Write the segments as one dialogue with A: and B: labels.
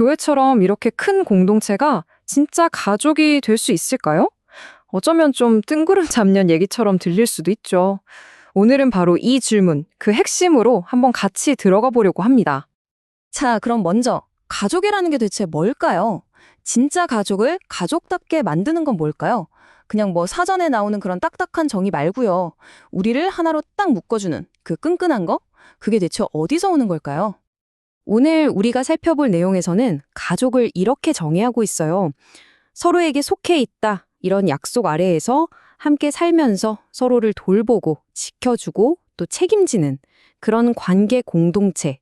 A: 교회처럼 이렇게 큰 공동체가 진짜 가족이 될 수 있을까요? 어쩌면 좀 뜬구름 잡년 얘기처럼 들릴 수도 있죠. 오늘은 바로 이 질문, 그 핵심으로 한번 같이 들어가 보려고 합니다.
B: 자, 그럼 먼저 가족이라는 게 대체 뭘까요? 진짜 가족을 가족답게 만드는 건 뭘까요? 그냥 뭐 사전에 나오는 그런 딱딱한 정의 말고요. 우리를 하나로 딱 묶어주는 그 끈끈한 거? 그게 대체 어디서 오는 걸까요?
C: 오늘 우리가 살펴볼 내용에서는 가족을 이렇게 정의하고 있어요. 서로에게 속해 있다. 이런 약속 아래에서 함께 살면서 서로를 돌보고 지켜주고 또 책임지는 그런 관계 공동체.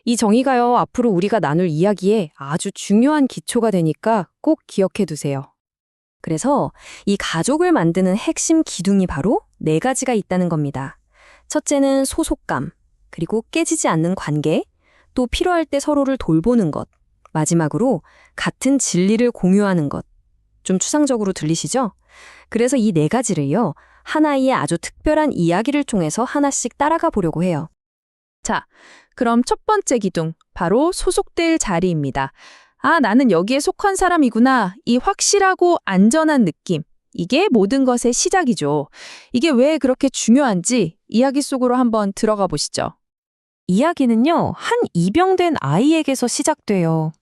C: 이 정의가요, 앞으로 우리가 나눌 이야기에 아주 중요한 기초가 되니까 꼭 기억해 두세요. 그래서 이 가족을 만드는 핵심 기둥이 바로 4가지가 있다는 겁니다. 첫째는 소속감, 그리고 깨지지 않는 관계, 또 필요할 때 서로를 돌보는 것, 마지막으로 같은 진리를 공유하는 것. 좀 추상적으로 들리시죠? 그래서 이 4가지를요, 하나의 아주 특별한 이야기를 통해서 하나씩 따라가 보려고 해요.
D: 자, 그럼 첫 번째 기둥, 바로 소속될 자리입니다. 아, 나는 여기에 속한 사람이구나. 이 확실하고 안전한 느낌. 이게 모든 것의 시작이죠. 이게 왜 그렇게 중요한지 이야기 속으로 한번 들어가 보시죠.
C: 이야기는요, 한 입양된 아이에게서 시작돼요.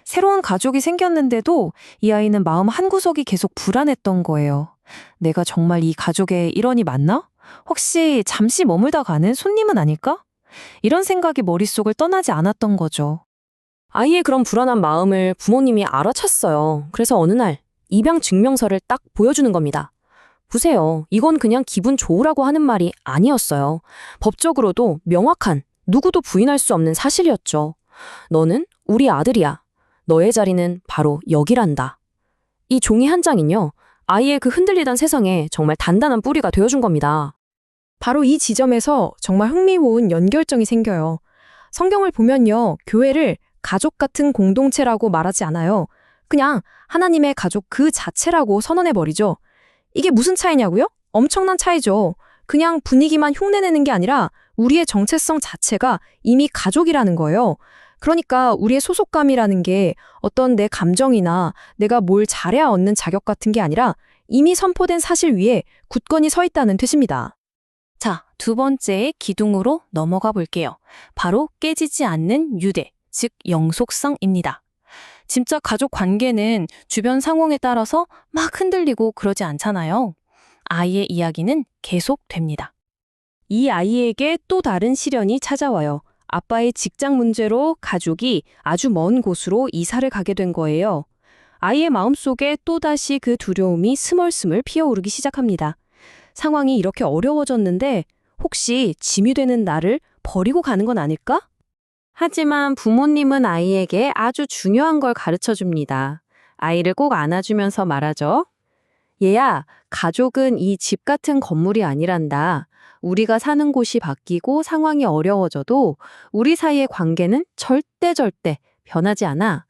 C: 새로운 가족이 생겼는데도 이 아이는 마음 한구석이 계속 불안했던 거예요. 내가 정말 이 가족의 일원이 맞나? 혹시 잠시 머물다 가는 손님은 아닐까? 이런 생각이 머릿속을 떠나지 않았던 거죠. 아이의 그런 불안한 마음을 부모님이 알아챘어요. 그래서 어느 날 입양 증명서를 딱 보여주는 겁니다. 보세요. 이건 그냥 기분 좋으라고 하는 말이 아니었어요. 법적으로도 명확한, 누구도 부인할 수 없는 사실이었죠. 너는 우리 아들이야. 너의 자리는 바로 여기란다. 이 종이 한 장은요, 아이의 그 흔들리던 세상에 정말 단단한 뿌리가 되어준 겁니다.
A: 바로 이 지점에서 정말 흥미로운 연결점이 생겨요. 성경을 보면요, 교회를 가족 같은 공동체라고 말하지 않아요. 그냥 하나님의 가족 그 자체라고 선언해버리죠. 이게 무슨 차이냐고요? 엄청난 차이죠. 그냥 분위기만 흉내내는 게 아니라 우리의 정체성 자체가 이미 가족이라는 거예요. 그러니까 우리의 소속감이라는 게 어떤 내 감정이나 내가 뭘 잘해야 얻는 자격 같은 게 아니라 이미 선포된 사실 위에 굳건히 서 있다는 뜻입니다.
C: 자, 두 번째 기둥으로 넘어가 볼게요. 바로 깨지지 않는 유대, 즉 영속성입니다. 진짜 가족 관계는 주변 상황에 따라서 막 흔들리고 그러지 않잖아요. 아이의 이야기는 계속됩니다. 이 아이에게 또 다른 시련이 찾아와요. 아빠의 직장 문제로 가족이 아주 먼 곳으로 이사를 가게 된 거예요. 아이의 마음속에 또다시 그 두려움이 스멀스멀 피어오르기 시작합니다. 상황이 이렇게 어려워졌는데 혹시 짐이 되는 나를 버리고 가는 건 아닐까? 하지만 부모님은 아이에게 아주 중요한 걸 가르쳐 줍니다. 아이를 꼭 안아주면서 말하죠. 얘야, 가족은 이 집 같은 건물이 아니란다. 우리가 사는 곳이 바뀌고 상황이 어려워져도 우리 사이의 관계는 절대 변하지 않아.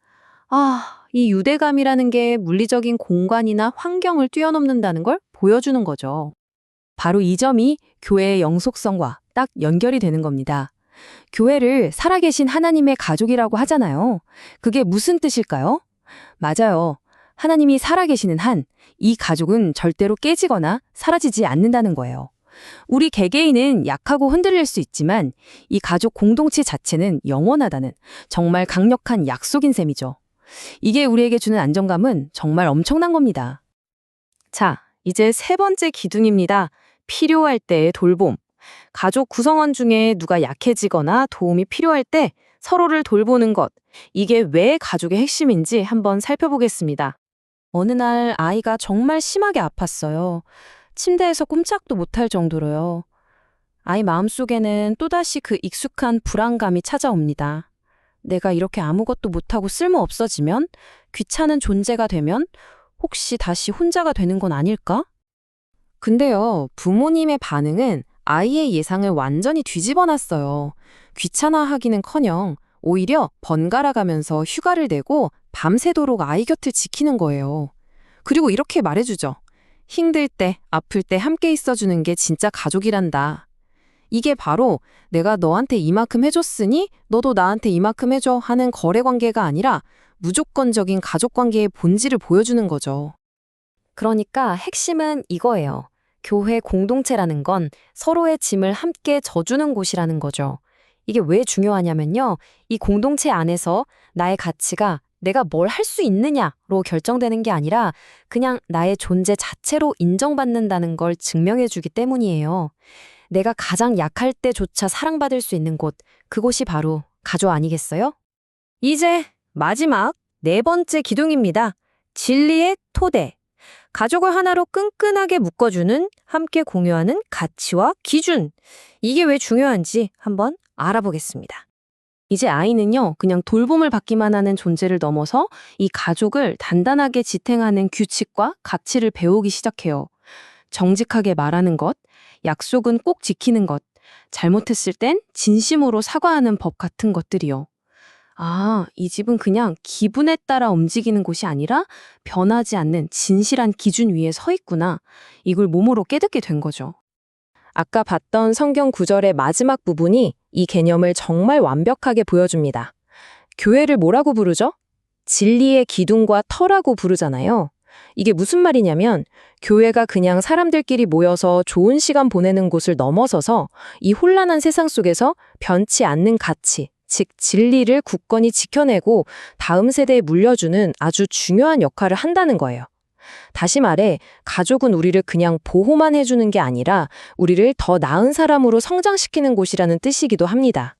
C: 아, 이 유대감이라는 게 물리적인 공간이나 환경을 뛰어넘는다는 걸 보여주는 거죠. 바로 이 점이 교회의 영속성과 딱 연결이 되는 겁니다. 교회를 살아계신 하나님의 가족이라고 하잖아요. 그게 무슨 뜻일까요? 맞아요. 하나님이 살아계시는 한 이 가족은 절대로 깨지거나 사라지지 않는다는 거예요. 우리 개개인은 약하고 흔들릴 수 있지만 이 가족 공동체 자체는 영원하다는 정말 강력한 약속인 셈이죠. 이게 우리에게 주는 안정감은 정말 엄청난 겁니다. 자, 이제 세 번째 기둥입니다. 필요할 때의 돌봄. 가족 구성원 중에 누가 약해지거나 도움이 필요할 때 서로를 돌보는 것. 이게 왜 가족의 핵심인지 한번 살펴보겠습니다. 어느 날 아이가 정말 심하게 아팠어요. 침대에서 꼼짝도 못할 정도로요. 아이 마음속에는 또다시 그 익숙한 불안감이 찾아옵니다. 내가 이렇게 아무것도 못하고 쓸모없어지면, 귀찮은 존재가 되면 혹시 다시 혼자가 되는 건 아닐까? 근데요, 부모님의 반응은 아이의 예상을 완전히 뒤집어 놨어요. 귀찮아하기는커녕 오히려 번갈아 가면서 휴가를 내고 밤새도록 아이 곁을 지키는 거예요. 그리고 이렇게 말해주죠. 힘들 때, 아플 때 함께 있어주는 게 진짜 가족이란다.
A: 이게 바로 내가 너한테 이만큼 해줬으니 너도 나한테 이만큼 해줘 하는 거래 관계가 아니라 무조건적인 가족 관계의 본질을 보여주는 거죠.
E: 그러니까 핵심은 이거예요. 교회 공동체라는 건 서로의 짐을 함께 져주는 곳이라는 거죠. 이게 왜 중요하냐면요. 이 공동체 안에서 나의 가치가 내가 뭘 할 수 있느냐로 결정되는 게 아니라 그냥 나의 존재 자체로 인정받는다는 걸 증명해 주기 때문이에요. 내가 가장 약할 때조차 사랑받을 수 있는 곳, 그곳이 바로 가족 아니겠어요?
B: 이제 마지막 4번째 기둥입니다. 진리의 토대. 가족을 하나로 끈끈하게 묶어주는, 함께 공유하는 가치와 기준. 이게 왜 중요한지 한번 알아보겠습니다. 이제 아이는요, 그냥 돌봄을 받기만 하는 존재를 넘어서 이 가족을 단단하게 지탱하는 규칙과 가치를 배우기 시작해요. 정직하게 말하는 것, 약속은 꼭 지키는 것, 잘못했을 땐 진심으로 사과하는 법 같은 것들이요. 아, 이 집은 그냥 기분에 따라 움직이는 곳이 아니라 변하지 않는 진실한 기준 위에 서 있구나. 이걸 몸으로 깨닫게 된 거죠.
A: 아까 봤던 성경 구절의 마지막 부분이 이 개념을 정말 완벽하게 보여줍니다. 교회를 뭐라고 부르죠? 진리의 기둥과 터라고 부르잖아요. 이게 무슨 말이냐면 교회가 그냥 사람들끼리 모여서 좋은 시간 보내는 곳을 넘어서서 이 혼란한 세상 속에서 변치 않는 가치, 즉 진리를 굳건히 지켜내고 다음 세대에 물려주는 아주 중요한 역할을 한다는 거예요. 다시 말해, 가족은 우리를 그냥 보호만 해주는 게 아니라 우리를 더 나은 사람으로 성장시키는 곳이라는 뜻이기도 합니다.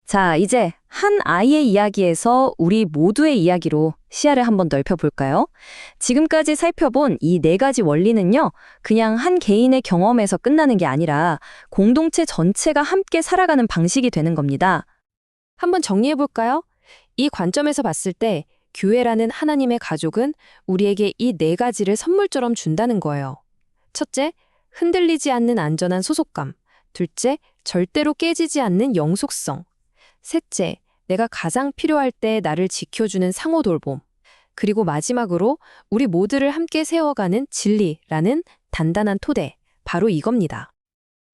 E: 자, 이제 한 아이의 이야기에서 우리 모두의 이야기로 시야를 한번 넓혀볼까요? 지금까지 살펴본 이 4가지 원리는요, 그냥 한 개인의 경험에서 끝나는 게 아니라 공동체 전체가 함께 살아가는 방식이 되는 겁니다.
A: 한번 정리해볼까요? 이 관점에서 봤을 때 교회라는 하나님의 가족은 우리에게 이 4가지를 선물처럼 준다는 거예요. 첫째, 흔들리지 않는 안전한 소속감. 둘째, 절대로 깨지지 않는 영속성. 셋째, 내가 가장 필요할 때 나를 지켜주는 상호 돌봄. 그리고 마지막으로 우리 모두를 함께 세워가는 진리라는 단단한 토대. 바로 이겁니다.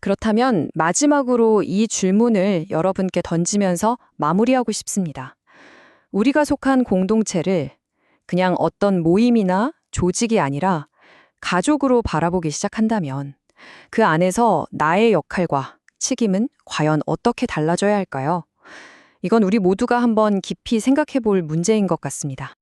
B: 그렇다면 마지막으로 이 질문을 여러분께 던지면서 마무리하고 싶습니다. 우리가 속한 공동체를 그냥 어떤 모임이나 조직이 아니라 가족으로 바라보기 시작한다면 그 안에서 나의 역할과 책임은 과연 어떻게 달라져야 할까요? 이건 우리 모두가 한번 깊이 생각해 볼 문제인 것 같습니다.